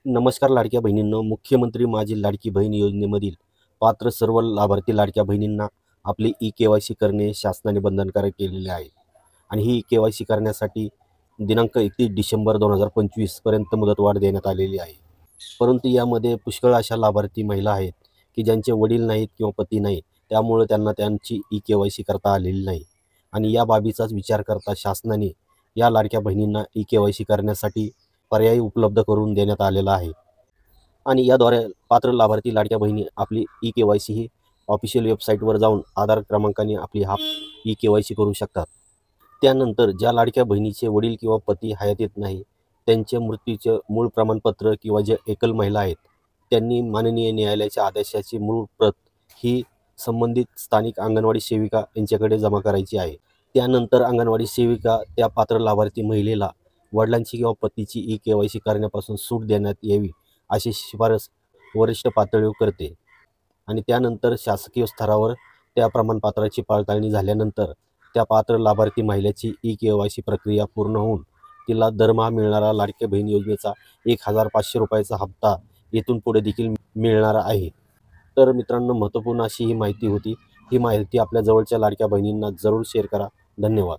नमस्कार लाडक्या बहिणींनो, मुख्यमंत्री माझी लाडकी बहीण योजनेमधील पात्र सर्व लाभार्थी लाडक्या बहिणींना आपली ई-के-वाय-सी करणे शासनाने बंधनकारक केलेले आहे. आणि ही ई-के-वाय-सी करण्यासाठी दिनांक 31 डिसेंबर 2025 पर्यंत मुदतवाढ देण्यात आलेली आहे. परंतु यामध्ये पुष्कळ अशा लाभार्थी महिला आहेत की ज्यांचे वडील नाहीत किंवा पती नाही, त्यामुळे त्यांना त्यांची ई-के-वाय-सी करता आलेली नाही. आणि या बाबीचाच विचार करता शासनाने या लाडक्या बहिणींना ई-के-वाय-सी करण्यासाठी पर्याय उपलब्ध करून देण्यात आलेला आहे. आणि याद्वारे पात्र लाभार्थी लाडक्या बहिणी आपली ई-के-वाय-सी ही ऑफिशियल वेबसाईटवर जाऊन आधार क्रमांकाने आपली ई-के-वाय-सी करू शकतात. त्यानंतर ज्या लाडक्या बहिणीचे वडील किंवा पती हयातीत नाही, त्यांच्या मृत्यूचे मूळ प्रमाणपत्र किंवा जे एकल महिला आहेत, त्यांनी माननीय न्यायालयाच्या आदेशाची मूळ प्रत ही संबंधित स्थानिक अंगणवाडी सेविका यांच्याकडे जमा करायची आहे. त्यानंतर अंगणवाडी सेविका त्या पात्र लाभार्थी महिलेला वडिलांची किंवा पतीची ई-के-वाय-सी करण्यापासून सूट देण्यात यावी अशी शिफारस वरिष्ठ पातळीवर करते. आणि त्यानंतर शासकीय स्तरावर त्या प्रमाणपत्राची पडताळणी झाल्यानंतर त्या पात्र लाभार्थी महिलेची ई-के-वाय-सी प्रक्रिया पूर्ण होऊन तिला दरमहा मिळणारा लाडकी बहीण योजनेचा 1500 रुपयाचा हप्ता इथून पुढे देखील मिळणार आहे. तर मित्रांनो, महत्त्वपूर्ण अशी ही माहिती होती. ही माहिती आपल्या जवळच्या लाडक्या बहिणींना जरूर शेअर करा. धन्यवाद.